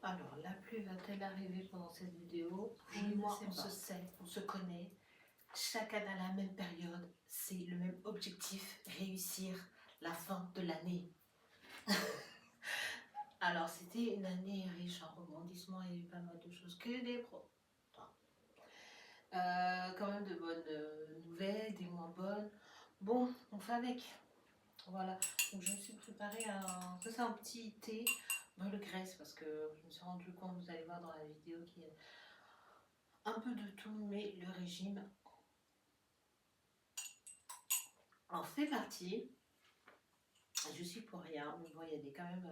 Alors, la pluie va-t-elle arriver pendant cette vidéo? Vous et moi, on se sait, on se connaît. Chacun à la même période, c'est le même objectif, réussir la fin de l'année. Alors, c'était une année riche en rebondissements, il y a eu pas mal de choses, que des quand même de bonnes nouvelles, des moins bonnes. Bon, on fait avec. Voilà, donc je me suis préparé un petit thé brûle graisse parce que je me suis rendu compte, vous allez voir dans la vidéo, qu'il y a un peu de tout, mais le régime. Alors c'est parti. Je suis pour rien, mais bon, il y a quand même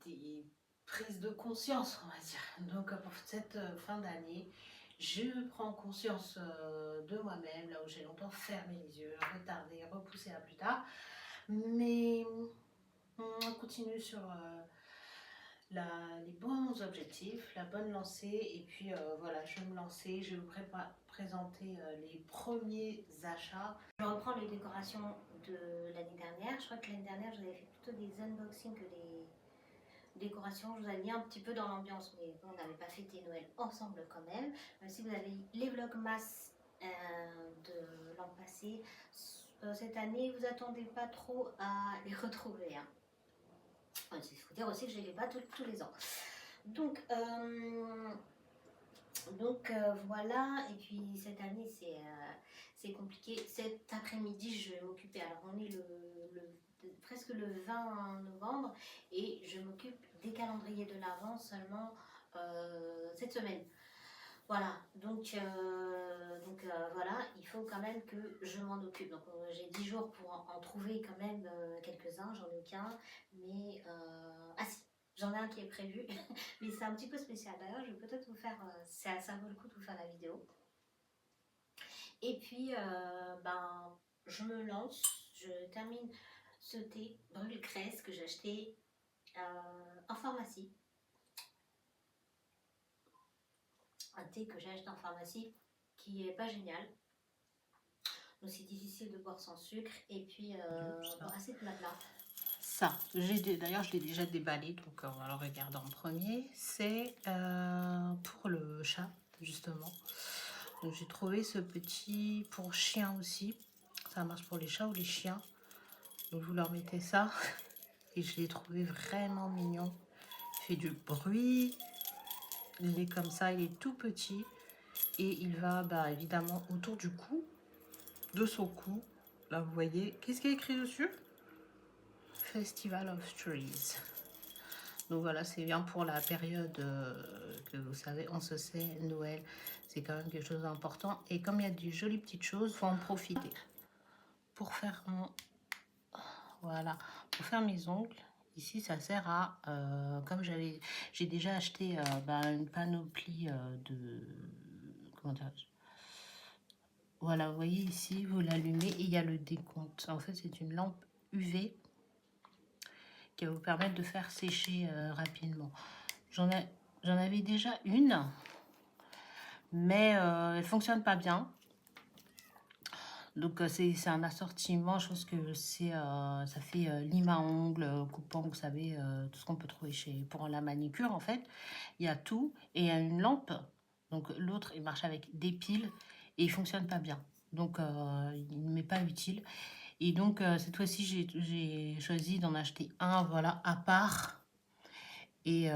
des prises de conscience, on va dire. Donc pour cette fin d'année, je prends conscience de moi-même, là où j'ai longtemps fermé les yeux, retardé, repoussé à plus tard. Mais on continue sur les bons objectifs, la bonne lancée. Et puis voilà, je vais me lancer, je vais vous présenter les premiers achats. Je reprends les décorations de l'année dernière. Je crois que l'année dernière, je vous avais fait plutôt des unboxings que des décorations. Je vous avais mis un petit peu dans l'ambiance, mais bon, on n'avait pas fêté Noël ensemble quand même. Même si vous avez les vlogmas de l'an passé, cette année, vous attendez pas trop à les retrouver. Hein. Il faut dire aussi que je ne les fais pas tous les ans. Donc voilà, et puis cette année c'est compliqué. Cet après-midi je vais m'occuper, alors on est presque le 20 novembre et je m'occupe des calendriers de l'Avent seulement cette semaine. Voilà, donc voilà, il faut quand même que je m'en occupe. Donc j'ai 10 jours pour en trouver quand même quelques-uns, j'en ai qu'un, mais ah si, j'en ai un qui est prévu, mais c'est un petit peu spécial. D'ailleurs, je vais peut-être vous faire, ça vaut le coup de vous faire la vidéo. Et puis, je me lance, je termine ce thé brûle graisse que j'ai acheté en pharmacie. Un thé que j'ai acheté en pharmacie qui est pas génial. Donc c'est difficile de boire sans sucre. Et puis, assez de blabla. Ça, d'ailleurs je l'ai déjà déballé, donc on va le regarder en premier. C'est pour le chat, justement. Donc j'ai trouvé ce petit pour chien aussi. Ça marche pour les chats ou les chiens. Donc vous leur mettez ça. Et je l'ai trouvé vraiment mignon. Il fait du bruit. Il est comme ça, il est tout petit. Et il va évidemment autour du cou, de son cou. Là vous voyez, qu'est-ce qui est écrit dessus? Festival of Trees. Donc voilà, c'est bien pour la période que vous savez, on se sait, Noël, c'est quand même quelque chose d'important. Et comme il y a de jolies petites choses, faut en profiter. Pour faire voilà, pour faire mes ongles, ici ça sert à, comme j'ai déjà acheté une panoplie de, comment dirais-je, voilà, vous voyez ici, vous l'allumez et il y a le décompte. En fait, c'est une lampe UV qui va vous permettre de faire sécher rapidement. J'en avais déjà une, mais elle fonctionne pas bien. Donc c'est un assortiment, je pense que ça fait lime à ongles, coupant, vous savez, tout ce qu'on peut trouver pour la manicure en fait. Il y a tout et il y a une lampe. Donc l'autre il marche avec des piles et il fonctionne pas bien. Donc il ne m'est pas utile. Et donc cette fois-ci j'ai choisi d'en acheter un, voilà, à part. Et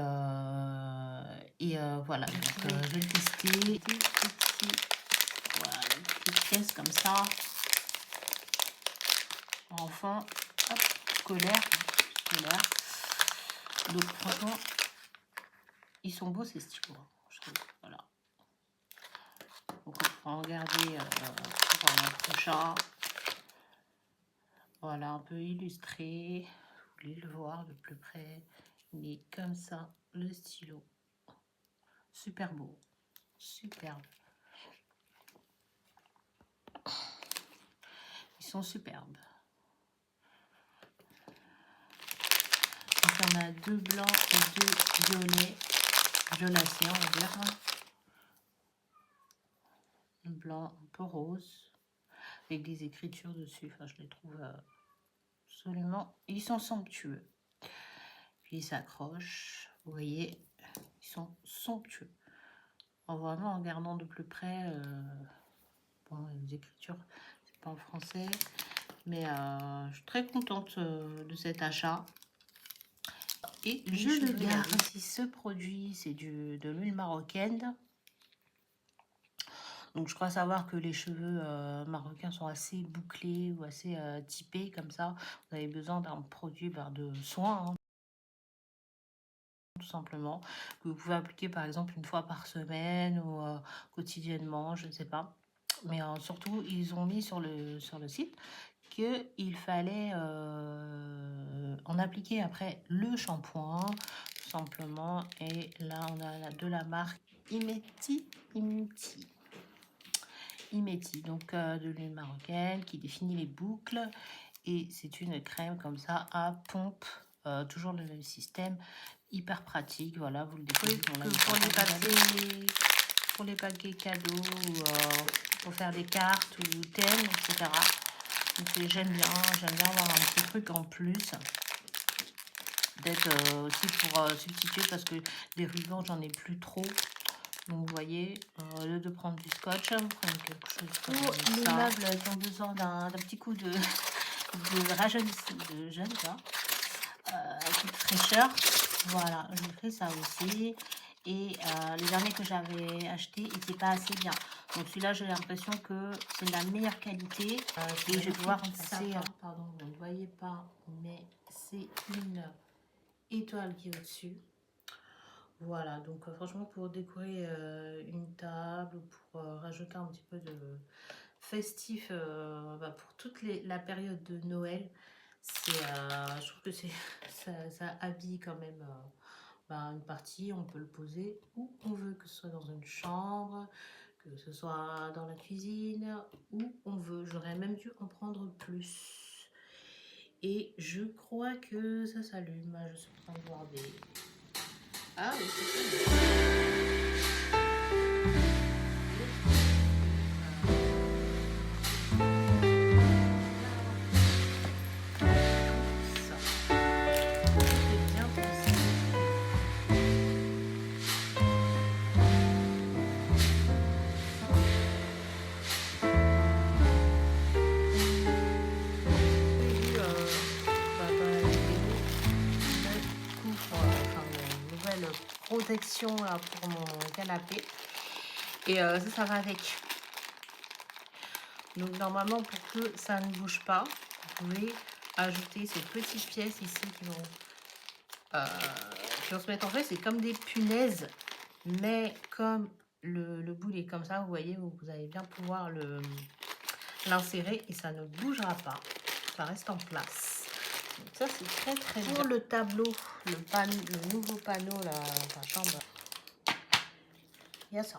Et voilà, donc je vais le tester. Des petits, voilà, des petites pièces comme ça. Enfin, hop, scolaire. Donc franchement, ils sont beaux ces stylos, hein, je trouve. Voilà. Donc on va regarder pour le prochain. Voilà, un peu illustré. Vous voulez le voir de plus près. Il est comme ça, le stylo. Super beau. Superbe. Ils sont superbes. Donc on a 2 blancs et 2 violets. Violacés, on va dire. Un blanc un peu rose. Avec des écritures dessus. Enfin, je les trouve absolument... Ils sont somptueux. Puis ils s'accrochent. Vous voyez, ils sont somptueux. Vraiment, en regardant de plus près... Bon, les écritures, c'est pas en français. Mais je suis très contente de cet achat. Et je le garde. Si ce produit, c'est de l'huile marocaine. Donc je crois savoir que les cheveux marocains sont assez bouclés ou assez typés comme ça. Vous avez besoin d'un produit de soin, hein, tout simplement. Que vous pouvez appliquer par exemple une fois par semaine ou quotidiennement, je ne sais pas. Mais surtout, ils ont mis sur le site qu'il fallait en appliquer après le shampoing, tout simplement. Et là, on a de la marque Imeti. Donc de l'huile marocaine qui définit les boucles. Et c'est une crème comme ça à pompe. Toujours le même système. Hyper pratique. Voilà, vous le déposez pour les paquets cadeaux, ou pour faire des cartes ou thèmes, etc. Donc j'aime bien avoir un petit truc en plus. Peut-être aussi pour substituer parce que des rubans, j'en ai plus trop. Donc vous voyez, au lieu de prendre du scotch, vous prenez quelque chose comme ça. Les meubles qui ont besoin d'un petit coup de rajeunissement, de jeune, quoi. Coup de fraîcheur. Voilà, je fais ça aussi. Et les derniers que j'avais achetés n'étaient pas assez bien. Donc celui-là, j'ai l'impression que c'est de la meilleure qualité. Et je vais pouvoir remplacer... Pardon, vous ne voyez pas, mais c'est une étoile qui est au-dessus. Voilà, donc franchement, pour décorer une table, pour rajouter un petit peu de festif pour toute la période de Noël, je trouve que ça habille quand même une partie. On peut le poser où on veut, que ce soit dans une chambre, que ce soit dans la cuisine, où on veut. J'aurais même dû en prendre plus. Et je crois que ça s'allume. Je suis en train de voir des... Ah oui, c'est ça. Protection là, pour mon canapé et ça va avec. Donc normalement, pour que ça ne bouge pas, vous pouvez ajouter ces petites pièces ici qui vont se mettre en fait. C'est comme des punaises, mais comme le bout est comme ça, vous voyez, vous allez bien pouvoir l'insérer et ça ne bougera pas, ça reste en place. Donc ça, c'est très très bien. Pour le tableau, le nouveau panneau là, dans la chambre, il y a ça.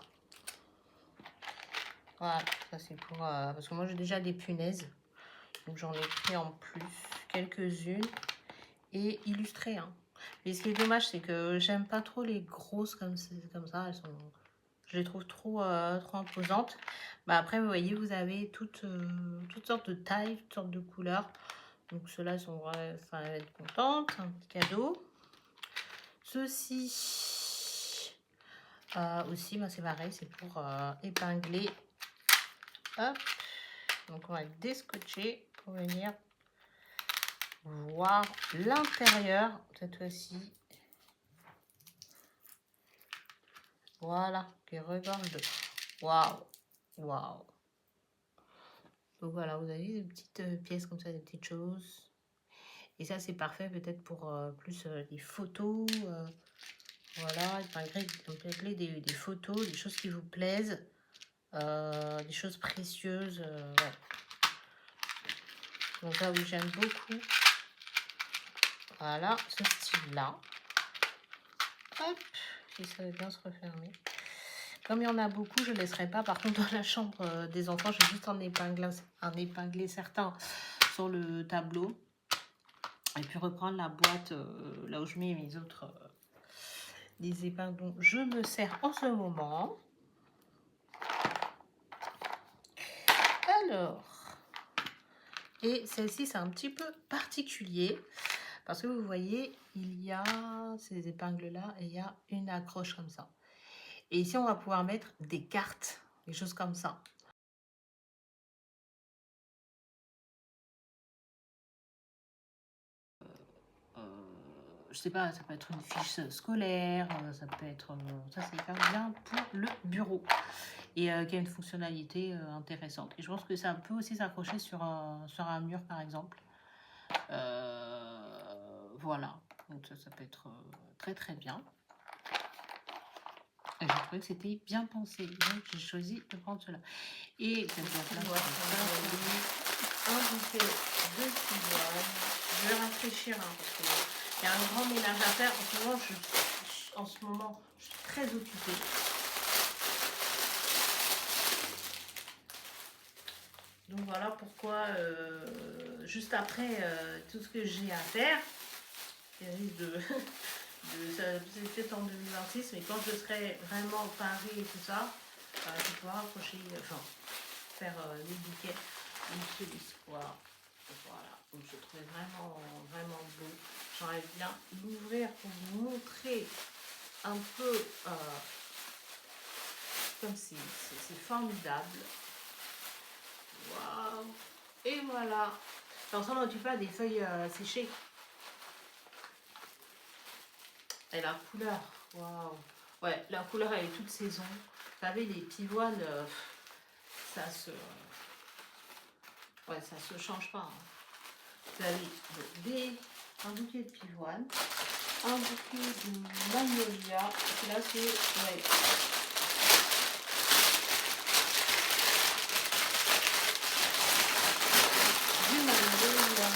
Voilà, ça c'est pour... parce que moi j'ai déjà des punaises, donc j'en ai pris en plus quelques-unes et illustrées. Hein. Mais ce qui est dommage, c'est que j'aime pas trop les grosses comme ça. Je les trouve trop imposantes. Après, vous voyez, vous avez toutes sortes de tailles, toutes sortes de couleurs. Donc ceux-là sont... ça va être contente, un petit cadeau. Ceci aussi, c'est pareil, c'est pour épingler. Hop. Donc on va déscotcher pour venir voir l'intérieur cette fois-ci. Voilà, qui regorge de... Waouh, waouh. Donc voilà, vous avez des petites pièces comme ça, des petites choses. Et ça, c'est parfait peut-être pour plus des photos. Voilà, épingler des photos, des choses qui vous plaisent, des choses précieuses. Ouais. Donc là, oui, j'aime beaucoup. Voilà, ce style-là. Hop, si ça veut bien se refermer. Comme il y en a beaucoup, je ne laisserai pas. Par contre, dans la chambre des enfants, j'ai juste en épingler certains sur le tableau. Et puis reprendre la boîte là où je mets mes autres des épingles dont je me sers en ce moment. Alors, et celle-ci, c'est un petit peu particulier. Parce que vous voyez, il y a ces épingles-là et il y a une accroche comme ça. Et ici, on va pouvoir mettre des cartes, des choses comme ça. Je sais pas, ça peut être une fiche scolaire, ça peut être... ça, c'est hyper bien pour le bureau. Et qui a une fonctionnalité intéressante. Et je pense que ça peut aussi s'accrocher sur un mur, par exemple. Voilà. Donc ça peut être très très bien. Et j'ai trouvé que c'était bien pensé. Donc j'ai choisi de prendre cela. Et cette boîte-là, un bouquet de pivoine. Je vais rafraîchir parce qu'il y a un grand ménage à faire. En ce moment, je suis très occupée. Donc voilà pourquoi, juste après tout ce que j'ai à faire, il risque ça c'est peut-être en 2026, mais quand je serai vraiment parée et tout ça, je vais pouvoir accrocher, faire les bouquets. Donc celui-ci, voilà. Donc je trouvais vraiment, vraiment beau. J'aimerais bien l'ouvrir pour vous montrer un peu comme c'est formidable. Waouh! Et voilà. Ça ressemble pas à des feuilles séchées. Et la couleur, waouh! Ouais, la couleur elle est toute saison. Vous savez, les pivoines, ça se change pas. Hein. Vous avez un bouquet de pivoine, un bouquet de magnolia. Et là, c'est ouais. Du magnolia.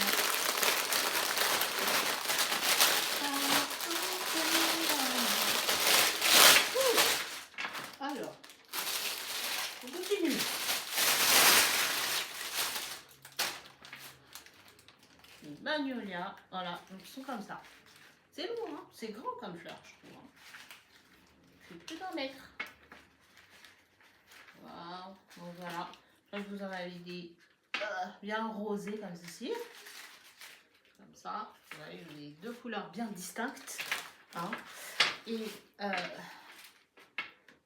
Alors, on continue. Les magnolias, voilà, donc ils sont comme ça. C'est long, hein, c'est grand comme fleur, je trouve. Hein. C'est plus d'un mètre. Waouh, donc voilà. Là, je vous en avais dit bien rosé comme ceci. Comme ça, vous voyez, les deux couleurs bien distinctes. Hein. Et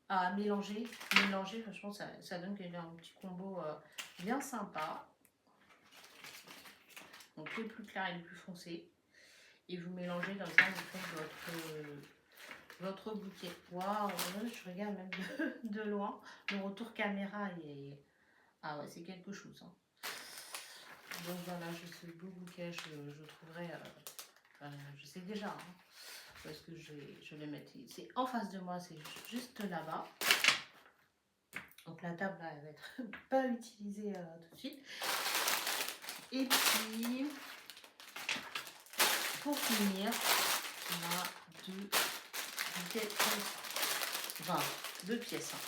à mélanger, franchement, ça donne un petit combo bien sympa. Donc le plus clair et le plus foncé. Et vous mélangez comme ça, vous faites votre bouquet. Waouh, je regarde même de loin. Le retour caméra est... Ah ouais, c'est quelque chose. Hein. Donc voilà, ce beau bouquet, je trouverai... je sais déjà, hein, parce que je vais mettre... C'est en face de moi, c'est juste là-bas. Donc la table, là, elle va être pas utilisée tout de suite. Et puis, pour finir, on a deux bouquets comme ça. Enfin, deux pièces. Hein.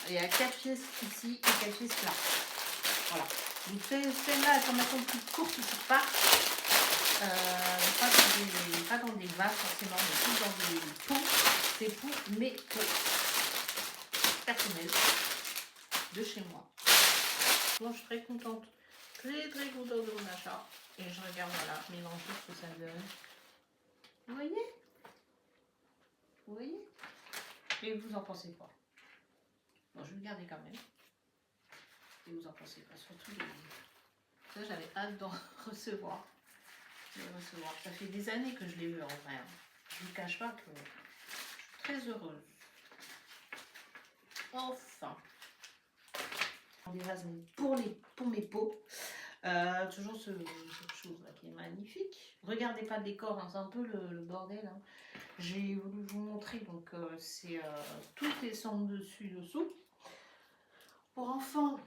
Il y a 4 pièces ici et 4 pièces là. Voilà. Donc celle-là, elle semble un peu plus courte pour pas. Pas dans des vases forcément, mais plus dans des pots. C'est pour mes pots personnels de chez moi. Moi, je suis très contente. Très très contente de mon achat. Et je regarde, voilà, mélanger ce que ça donne. Vous voyez? Vous voyez? Et vous en pensez quoi? Bon, je vais le garder quand même. Et vous en pensez quoi? Surtout les... Ça, j'avais hâte d'en recevoir. Ça fait des années que je l'ai eu en vrai. Je ne vous cache pas que je suis très heureuse. Enfin, des vases pour mes pots. Toujours cette chose là qui est magnifique. Regardez pas le décor, hein, c'est un peu le bordel. Hein. J'ai voulu vous montrer, donc c'est tout est sans dessus dessous. Pour enfants,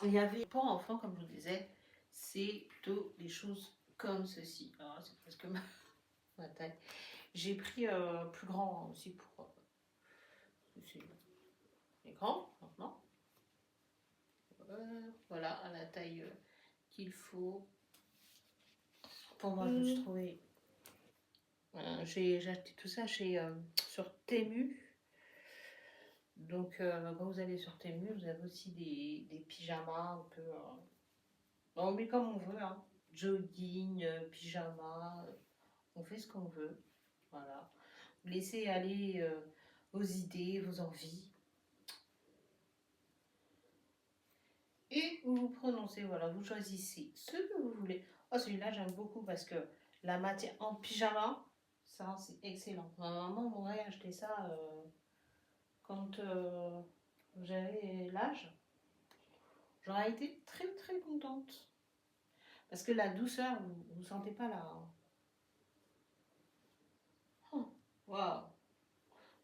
il y avait pour enfants, comme je vous disais, c'est plutôt des choses comme ceci. Alors, c'est presque ma taille. J'ai pris plus grand aussi pour c'est grand maintenant. Voilà, à la taille qu'il faut. Pour moi, je me suis trouvé. J'ai acheté tout ça sur Temu. Donc, quand vous allez sur Temu, vous avez aussi des pyjamas un peu. On met comme on veut, hein. Jogging, pyjama, on fait ce qu'on veut. Voilà. Vous laissez aller vos idées, vos envies. Et vous vous prononcez, voilà, vous choisissez ce que vous voulez. Oh, celui-là, j'aime beaucoup parce que la matière en pyjama, ça, c'est excellent. Ma maman m'aurait acheté ça quand j'avais l'âge. J'aurais été très, très contente. Parce que la douceur, vous ne sentez pas là. Oh, waouh!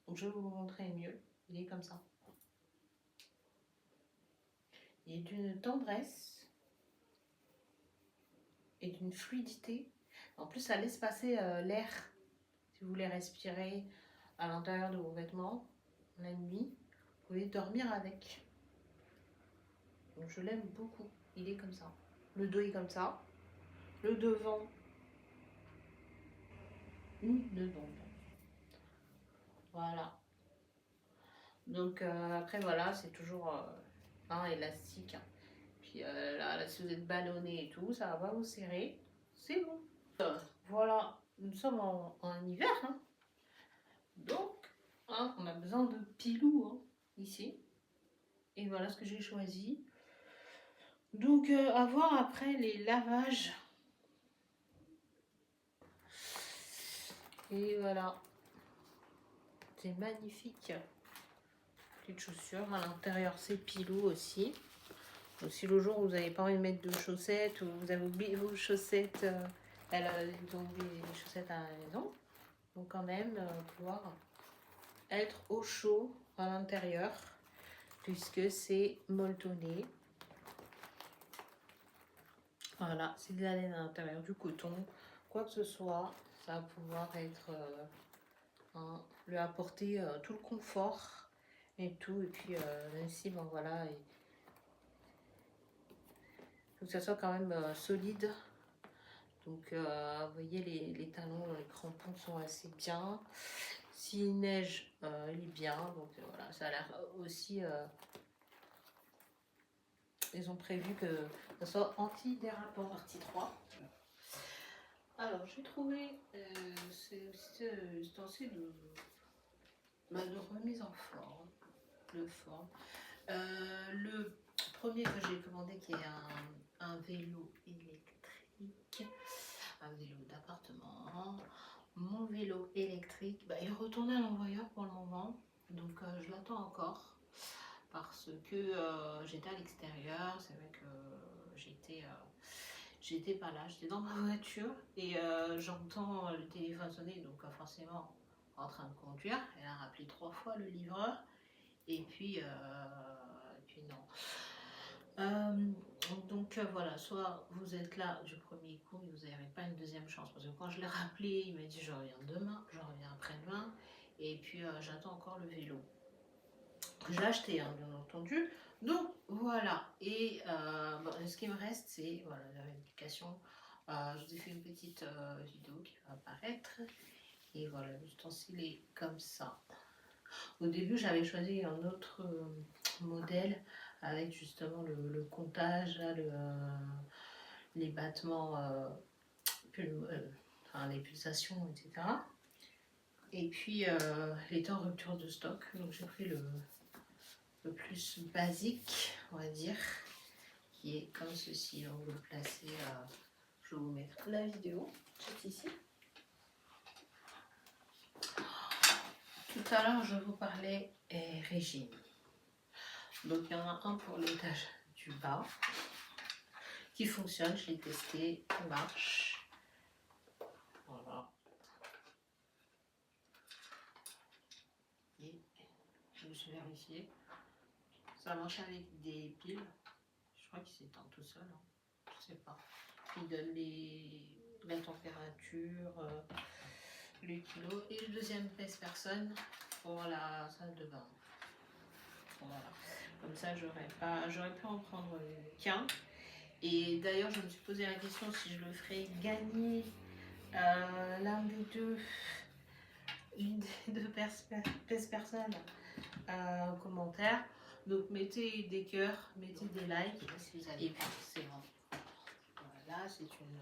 Donc, je vais vous montrer mieux. Il est comme ça. Il est d'une tendresse et d'une fluidité. En plus, ça laisse passer l'air. Si vous voulez respirer à l'intérieur de vos vêtements la nuit, vous pouvez dormir avec. Donc je l'aime beaucoup. Il est comme ça. Le dos est comme ça. Le devant, une devant. Voilà. Donc après voilà, c'est toujours élastique. Puis là, si vous êtes ballonné et tout, ça va pas vous serrer. C'est bon. Voilà, nous sommes en hiver. Hein. Donc, on a besoin de pilou hein, ici. Et voilà ce que j'ai choisi. Donc, à voir après les lavages. Et voilà. C'est magnifique. Petites chaussures. À l'intérieur, c'est pilou aussi. Donc, si le jour où vous n'avez pas envie de mettre de chaussettes ou vous avez oublié vos chaussettes, ils ont oublié les chaussettes à la maison. Donc, quand même, pouvoir être au chaud à l'intérieur. Puisque c'est molletonné. Voilà, c'est de la laine à l'intérieur, du coton, quoi que ce soit, ça va pouvoir être lui apporter tout le confort et tout. Et puis même si bon voilà, il faut que ça soit quand même solide. Donc vous voyez les talons, les crampons sont assez bien. S'il neige, il est bien. Donc voilà, ça a l'air aussi. Ils ont prévu que ça soit anti-dérapant, partie 3. Alors, j'ai trouvé c'est ustensile de remise en forme. Le premier que j'ai commandé qui est un vélo électrique, un vélo d'appartement. Mon vélo électrique, il est retourné à l'envoyeur pour le moment, donc je l'attends encore. Parce que j'étais à l'extérieur, c'est vrai que j'étais pas là, j'étais dans ma voiture et j'entends le téléphone sonner, donc forcément en train de conduire. Elle a rappelé 3 fois le livreur et puis non. Donc voilà, soit vous êtes là du premier coup et vous n'avez pas une deuxième chance, parce que quand je l'ai rappelé, il m'a dit je reviens demain, je reviens après-demain, et puis j'attends encore le vélo. J'ai acheté, hein, bien entendu. Donc voilà, et ce qui me reste, c'est voilà, la vérification. Je vous ai fait une petite vidéo qui va apparaître. Et voilà, l'ustensile est comme ça. Au début, j'avais choisi un autre modèle avec justement le comptage, là, les battements, les pulsations, etc. Et puis, il était en rupture de stock, donc j'ai pris le plus basique, on va dire, qui est comme ceci. On va le placer, je vais vous mettre la vidéo juste ici. Tout à l'heure, je vous parlais régime. Donc il y en a un pour l'étage du bas qui fonctionne, je l'ai testé, il marche. Voilà. Et je me suis vérifié. Ça marche avec des piles. Je crois qu'il s'éteint tout seul. Hein. Je sais pas. Il donne la température, le kilo. Et le deuxième pèse-personne pour la salle de bain. Voilà. Comme ça, j'aurais pu en prendre qu'un. Et d'ailleurs, je me suis posé la question si je le ferais gagner l'un des deux, une des deux pèse-personnes en commentaire. Donc mettez des cœurs, mettez des likes. Si vous allez, et puis c'est bon. Voilà, c'est une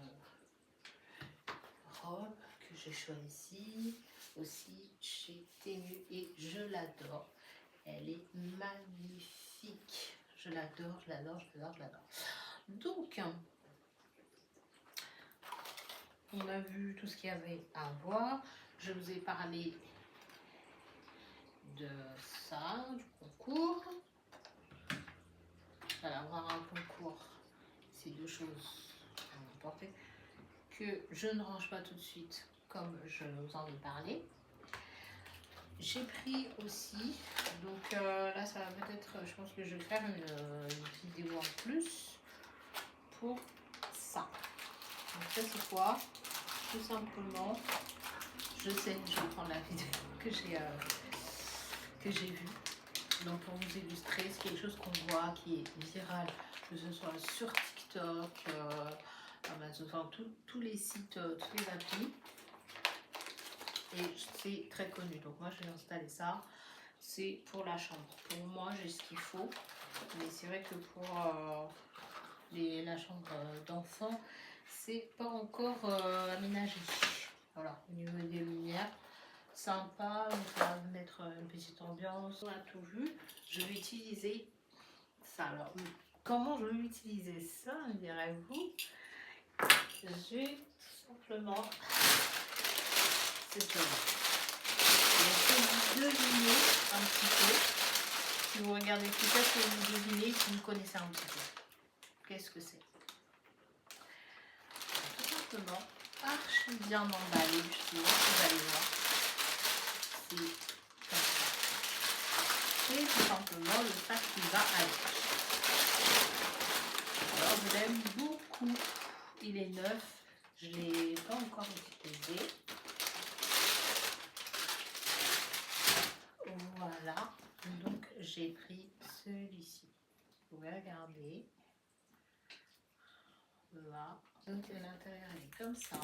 robe que j'ai choisie aussi chez Temu et je l'adore. Elle est magnifique. Je l'adore, je l'adore, je l'adore, je l'adore. Donc, on a vu tout ce qu'il y avait à voir. Je vous ai parlé de ça, du concours. Voilà, avoir un concours, c'est deux choses importantes que je ne range pas tout de suite comme je vous en ai parlé. J'ai pris aussi, donc là ça va peut-être, je pense que je vais faire une vidéo en plus pour ça. Donc ça c'est quoi? Tout simplement, je sais, je vais prendre la vidéo que j'ai vue. Donc pour vous illustrer, c'est quelque chose qu'on voit qui est viral, que ce soit sur TikTok, Amazon, enfin tous les sites, toutes les applis. Et c'est très connu. Donc moi je vais installer ça. C'est pour la chambre. Pour moi j'ai ce qu'il faut. Mais c'est vrai que pour la chambre d'enfant, c'est pas encore aménagé. Voilà, au niveau des lumières. Sympa, on va mettre une petite ambiance. On a tout vu. Je vais utiliser ça. Alors, comment je vais utiliser ça, me direz-vous? Je vais tout simplement. C'est ça. Je vais deviner un petit peu. Si vous regardez tout ça, je vais vous deviner si vous connaissez un petit peu. Qu'est-ce que c'est? Tout simplement, archi bien emballé. Je sais pas si vous allez voir. C'est tout simplement le sac qui va avec. Alors je l'aime beaucoup, il est neuf, je ne l'ai pas encore utilisé. Voilà, donc j'ai pris celui-ci. Vous pouvez regarder. Là, donc l'intérieur est comme ça.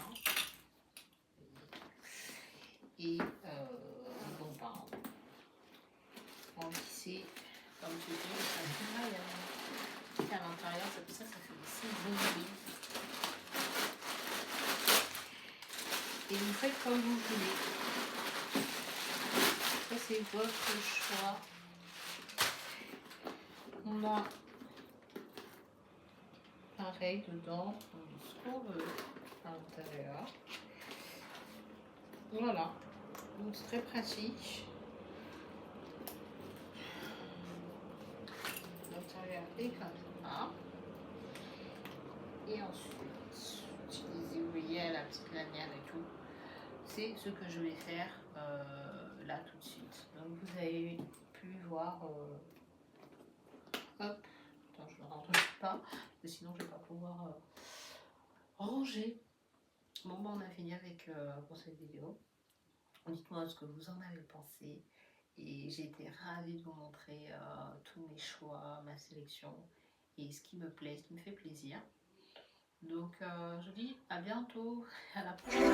Et bon, en lycée, comme tu dis, ça fait à l'intérieur, ça fait des bruits. Et vous faites comme vous voulez. Ça, c'est votre choix. On a pareil dedans, ce qu'on veut à l'intérieur. Voilà, donc c'est très pratique. L'intérieur est comme ça. Et ensuite, utiliser, vous voyez, la petite lanière et tout. C'est ce que je vais faire là tout de suite. Donc vous avez pu voir. Hop, attends, je ne rentre pas, parce que sinon je ne vais pas pouvoir ranger. Bon, ben, on a fini avec pour cette vidéo. Dites-moi ce que vous en avez pensé. Et j'ai été ravie de vous montrer tous mes choix, ma sélection et ce qui me plaît, ce qui me fait plaisir. Donc je vous dis à bientôt, à la prochaine.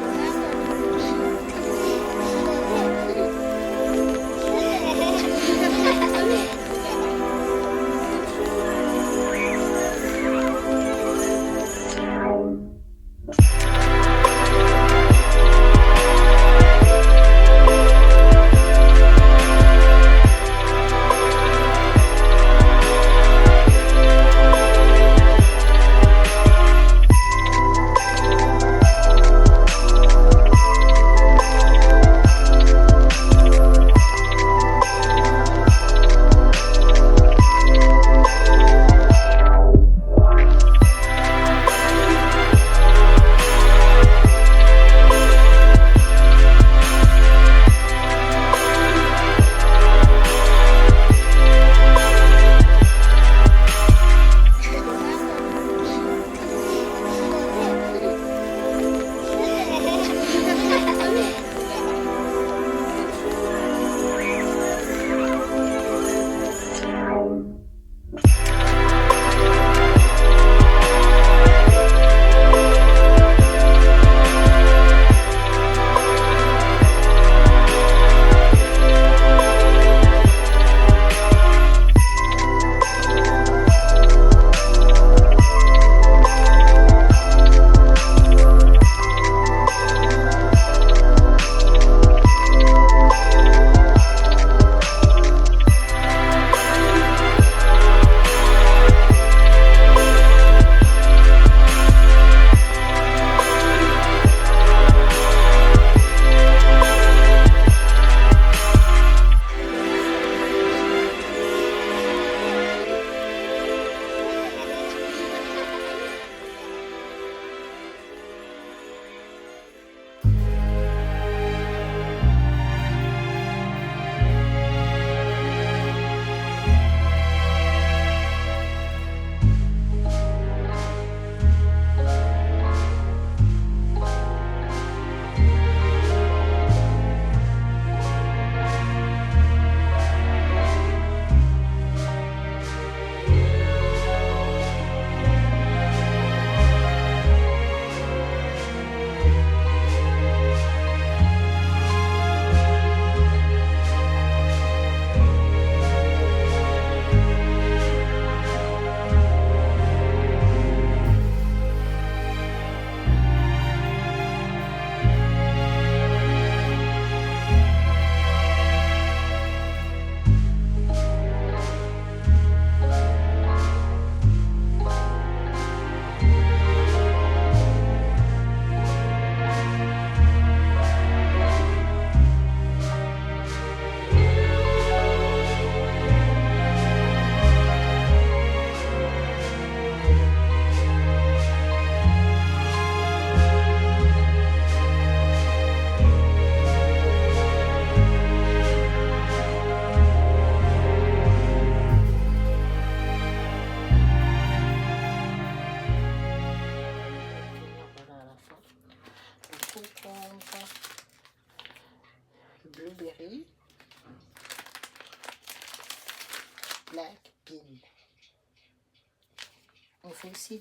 fait aussi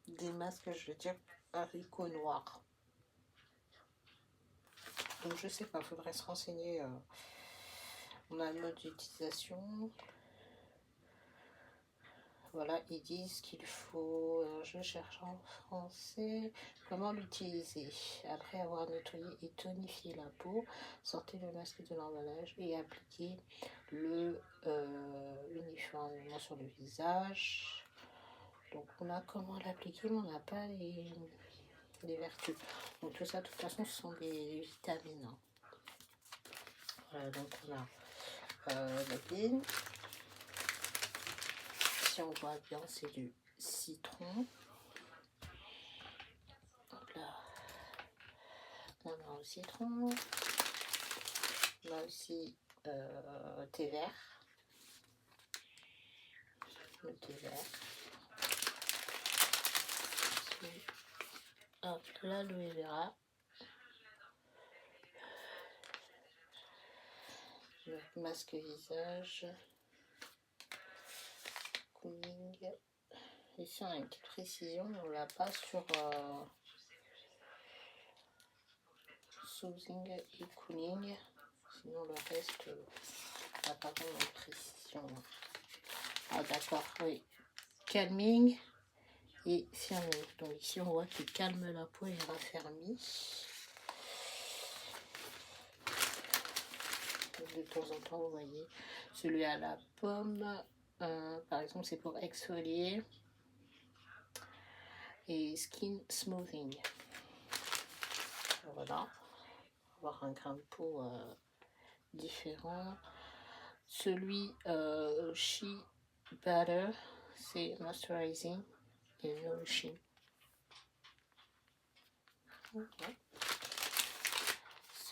des masques, je veux dire, haricots noirs. Donc je sais pas, faudrait se renseigner. On a le mode d'utilisation. Voilà, ils disent qu'il faut, je cherche en français, comment l'utiliser. Après avoir nettoyé et tonifié la peau, sortez le masque de l'emballage et appliquez le uniformément sur le visage. Donc on a comment l'appliquer, mais on n'a pas les vertus. Donc tout ça, de toute façon, ce sont des vitamines. Hein. Voilà, donc on a la pile. Si on voit bien, c'est du citron. Hop là. On a au citron. On a aussi thé vert. Le thé vert. Hop, l'aloe vera. Le masque visage. Cooling. Ici, on a une petite précision, mais on l'a pas sur soothing et cooling. Sinon, le reste n'a pas vraiment de précision. Ah, d'accord, oui. Calming et firming. Donc, ici, on voit qu'il calme la peau et raffermit. De temps en temps, vous voyez, celui à la pomme, par exemple, c'est pour exfolier. Et skin smoothing. Voilà. Avoir un grain de peau différent. Celui Shea Butter, c'est moisturizing et nourishing. Voilà.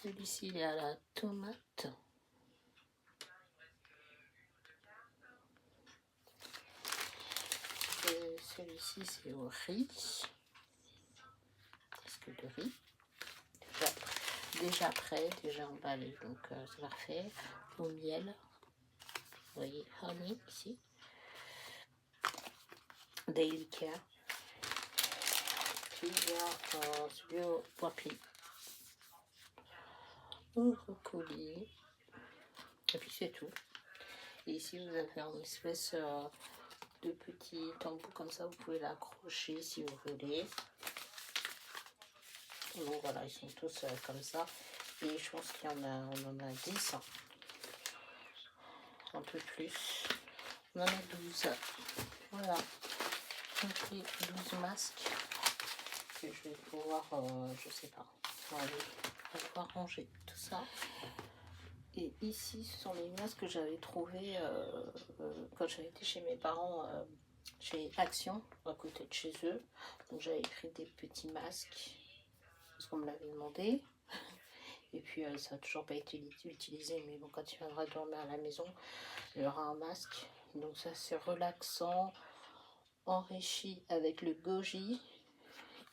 Celui-ci, il est à la tomate. Celui-ci, c'est au riz. Presque de riz. Déjà prêt, déjà emballé, donc c'est parfait. Au miel, vous voyez, honey ici. Daily Care. Puis il y a celui au poipi. Au brocoli. Et puis c'est tout. Et ici vous avez une espèce de petit tambour comme ça, vous pouvez l'accrocher si vous voulez. Donc voilà, ils sont tous comme ça. Et je pense qu'il y en a, on en a 10. Hein. Un peu plus. On en a 12. Voilà. Donc les 12 masques que je vais pouvoir, je sais pas, on va pouvoir ranger tout ça. Et ici, ce sont les masques que j'avais trouvés quand j'avais été chez mes parents, chez Action, à côté de chez eux. Donc j'avais pris des petits masques, parce qu'on me l'avait demandé. Et puis ça n'a toujours pas été utilisé, mais bon, quand il viendra dormir à la maison, il y aura un masque. Donc ça, c'est relaxant, enrichi avec le goji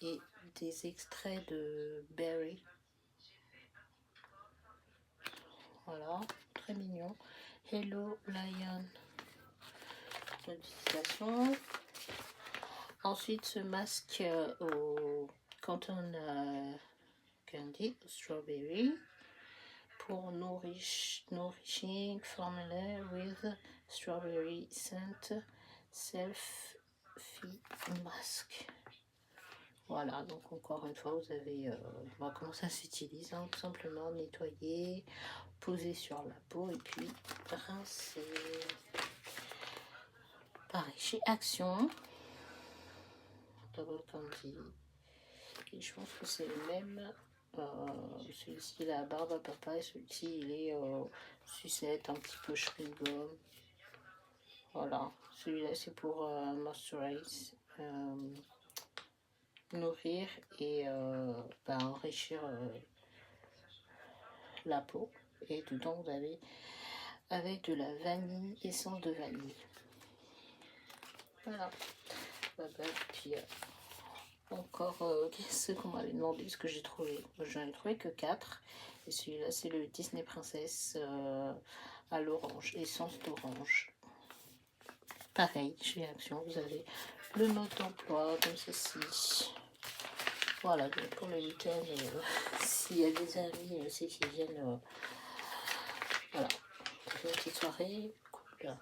et des extraits de berry. Voilà, très mignon. Hello Lion. L'utilisation. Ensuite, ce masque au Cotton Candy Strawberry pour nourishing formula with strawberry scent self-fit mask. Voilà, donc encore une fois, vous avez comment ça s'utilise, hein, tout simplement nettoyer, poser sur la peau et puis rincer. Pareil, chez Action, Double Candy, et je pense que c'est le même. Celui-ci il a la barbe à papa et celui-ci il est sucette, un petit peu chewing-gum. Voilà, celui-là c'est pour moisturize, nourrir et enrichir la peau. Et dedans vous avez avec de la vanille, essence de vanille. Voilà. Puis encore ce qu'on m'avait demandé, ce que j'ai trouvé. J'en ai trouvé que 4. Et celui-là, c'est le Disney Princess à l'orange, essence d'orange. Pareil, chez Action, vous avez le mode d'emploi comme ceci. Voilà, donc pour le week-end, s'il y a des amis aussi qui viennent, voilà, pour une petite soirée, cool.